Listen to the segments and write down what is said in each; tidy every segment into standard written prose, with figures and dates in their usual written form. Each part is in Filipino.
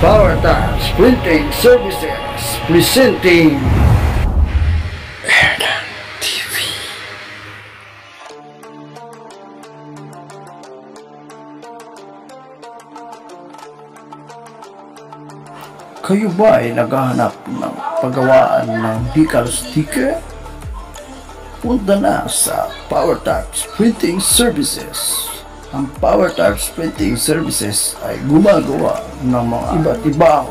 Power Taps Printing Services presenting Erdan TV. Kayo ba ay naghahanap ng paggawaan ng decal sticker? Punta na sa Power Taps Printing Services. Ang Power Taps Printing Services ay gumagawa ng mga iba't ibang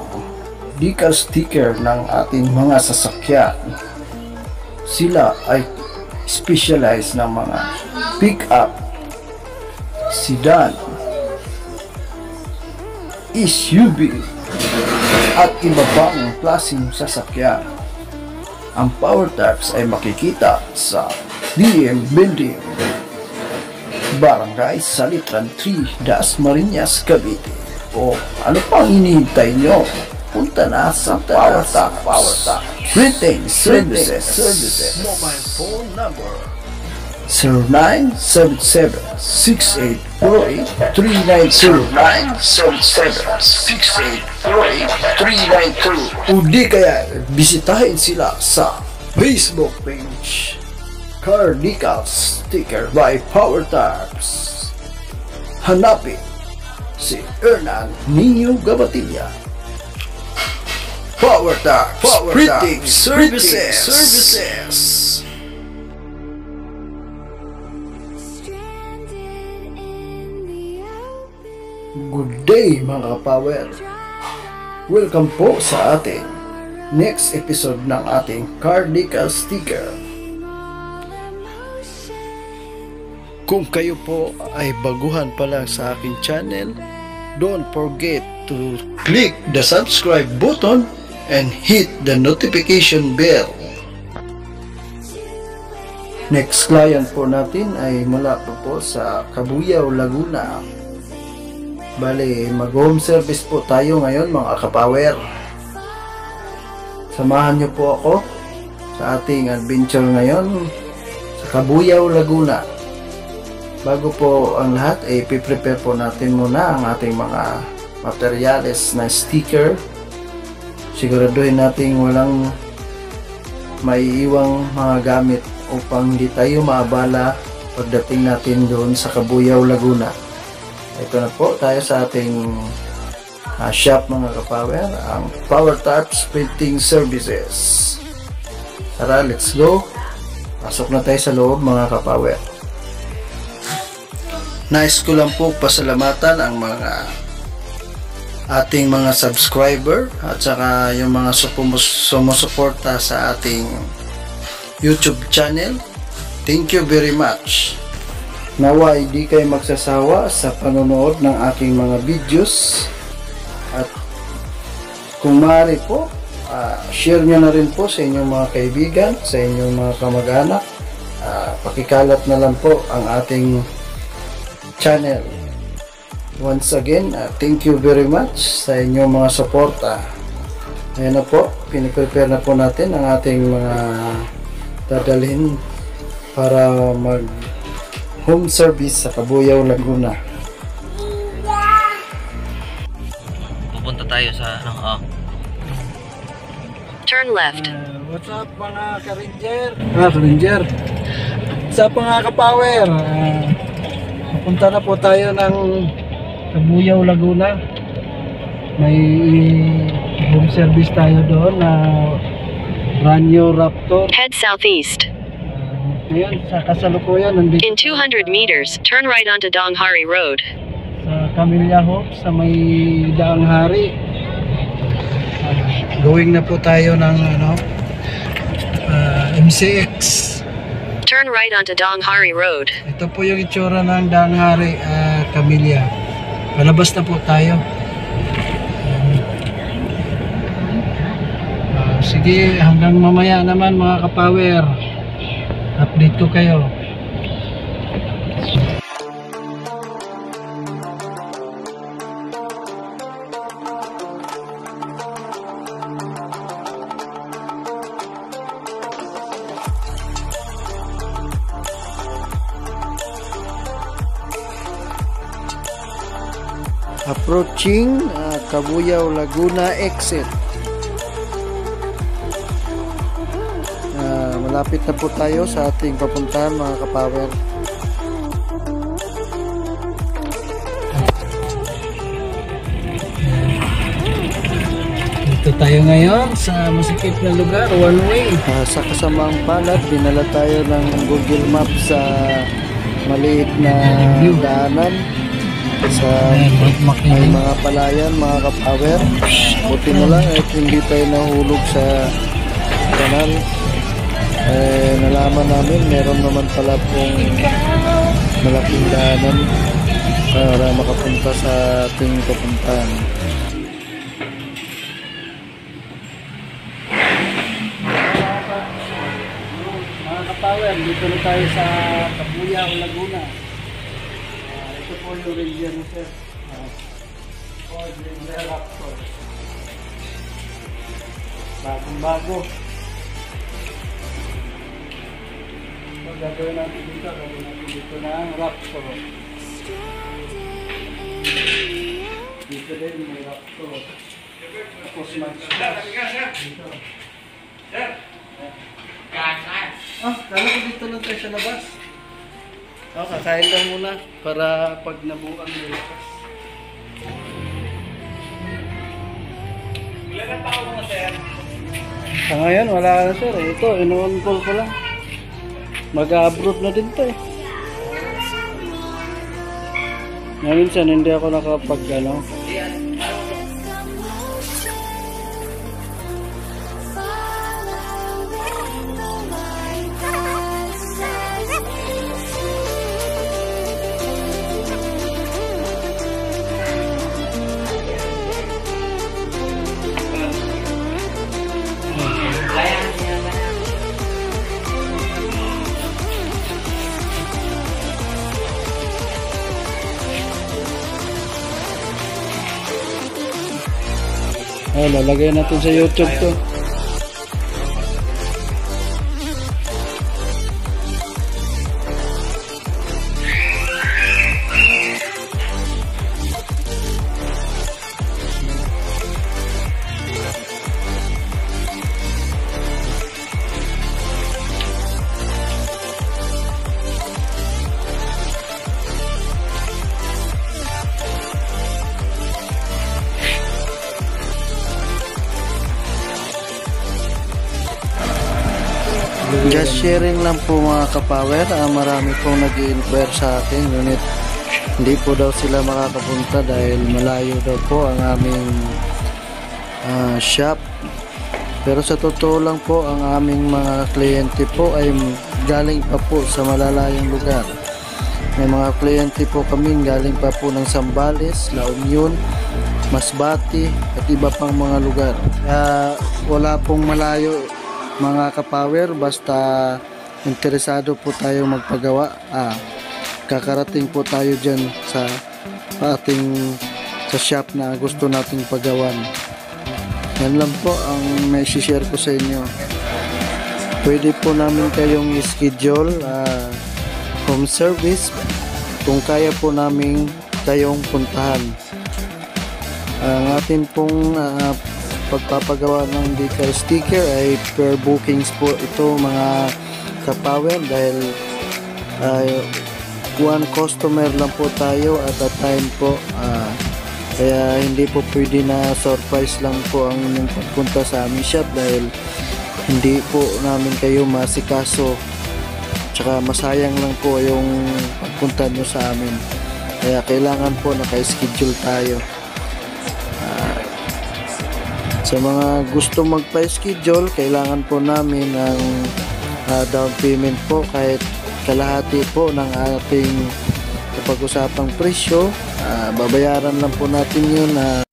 decal sticker ng ating mga sasakyan. Sila ay specialized ng mga pick-up, sedan, SUV, at iba pang klaseng sasakyan. Ang Power Taps ay makikita sa DM Building, Barangay Salitran 3, Dasmariñas, Cavite. O ano pang hinihintay nyo? Punta na sa Power Taps Printing Services. Mobile phone number 0977-6848-392 o di kaya bisitahin sila sa Facebook page Car Decal Sticker by Power Taps. Hanapin si Erdan Nino Gabatilla. Power Taps Printing Services. Good day mga kapower. Welcome po sa ating next episode ng ating Car Decal Sticker. Kung kayo po ay baguhan pa lang sa aking channel, don't forget to click the subscribe button and hit the notification bell. Next client po natin ay mula po sa Cabuyao, Laguna. Bale, mag-home service po tayo ngayon mga kapower. Samahan niyo po ako sa ating adventure ngayon sa Cabuyao, Laguna. Bago po ang lahat, ay prepare po natin muna ang ating mga materyales na sticker. Siguraduhin natin walang maiiwang mga gamit upang hindi tayo maabala pagdating natin doon sa Cabuyao, Laguna. Ito na po tayo sa ating shop mga kapower, ang Power Taps Printing Services. Tara, let's go. Pasok na tayo sa loob mga kapower. Nais ko lang po pasalamatan ang mga ating mga subscriber at saka yung mga sumusuporta sa ating YouTube channel. Thank you very much. Nawa hindi kayo magsasawa sa panonood ng aking mga videos, at kung maaari po share nyo na rin po sa inyong mga kaibigan, sa inyong mga kamag-anak. Pakikalat na lang po ang ating channel. Once again, thank you very much sa inyong mga suporta. Ayan na po, piniprepare na po natin ang ating mga dadalhin para mag home service sa Cabuyao, Laguna. Pupunta tayo sa turn left. What's up mga ka-ranger? Ka-ranger. What's up mga ka-power? Punta na po tayo ng Cabuyao, Laguna. May home service tayo doon na Ranyo Raptor. Head southeast. Ngayon, sa kasalukuyan nandito. In 200 meters, turn right onto Donghari Road. Sa Camellia Hope, sa may Daang Hari. Going na po tayo ng MCX. Turn right onto Donghari Road. Ito po yung itsura ng Daang Hari, Camellia. Palabas na po tayo. Sige, hanggang mamaya naman mga kapower. Update ko kayo. approaching Cabuyao Laguna exit. Malapit na po tayo sa ating papuntahan mga kapower. Dito tayo ngayon sa masikip na lugar, one way. Sa kasamaang palad, dinala tayo ng Google Maps sa maliit na daanan sa may mga palayan mga kapower. Buti na lang at hindi tayo nahulog sa kanal. Nalaman namin meron naman pala pong malaking daanan para makapunta sa ating papuntahan. Mga kapower, dito na tayo sa Cabuyao, Laguna. Ito po yung Ranger na sir. Ford Ranger Raptor. Bagong-bago. So, gagawin natin dito ng Raptor. Dito din may Raptor. Tapos mag-splash. Dito. Kala ko dito lang tayo sa labas. Kakain lang muna para pag nabuang nilipas. Ilan ang tao mo sir? Sa ngayon wala na sir. Ito, ino-on-call ko lang. Mag-abroad na din to eh. Minsan hindi ako nakapag ano. Lalagay natin sa YouTube to. Just sharing lang po mga kapower. Marami pong nag-i-inquire sa akin, ngunit hindi po daw sila makakapunta dahil malayo daw po ang aming shop. Pero sa totoo lang po, ang aming mga kliyente po ay galing pa po sa malalayong lugar. May mga kliyente po kami galing pa po ng Zambales, La Union, Masbate at iba pang mga lugar. Wala pong malayo mga kapower, basta interesado po tayo magpagawa, kakarating po tayo dyan sa shop na gusto nating pagawan. Yan lang po ang may share ko sa inyo. Pwede po namin kayong schedule home service kung kaya po namin kayong puntahan. Ang atin pong pagpapagawa ng decal sticker ay per bookings po ito mga kapower, dahil one customer lang po tayo at a time po, kaya hindi po pwede na surprise lang po ang inyong pagpunta sa aming shop dahil hindi po namin kayo masikaso, tsaka masayang lang po yung pagpunta nyo sa amin, kaya kailangan po naka-schedule tayo. Sa mga gusto magpa-schedule, kailangan po namin ng down payment po, kahit kalahati po ng ating pag-usapang presyo. Babayaran lang po natin yun na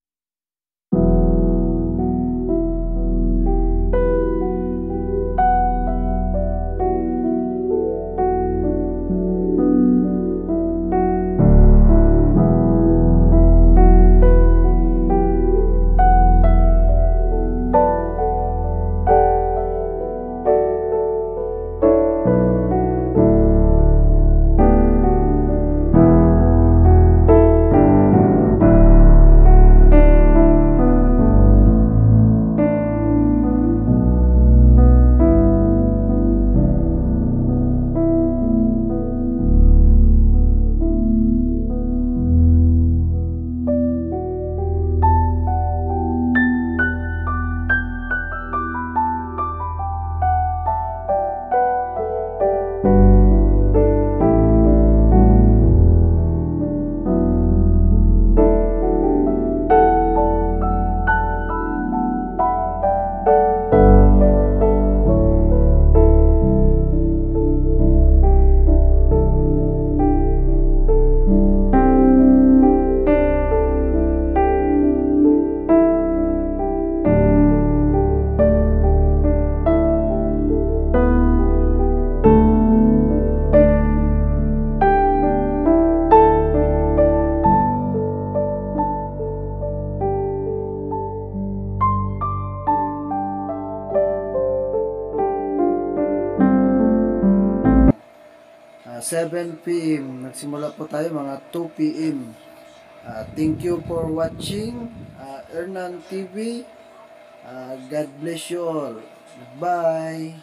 7 p.m. Nagsimula po tayo mga 2 p.m. Thank you for watching Ernan TV. God bless you all. Bye.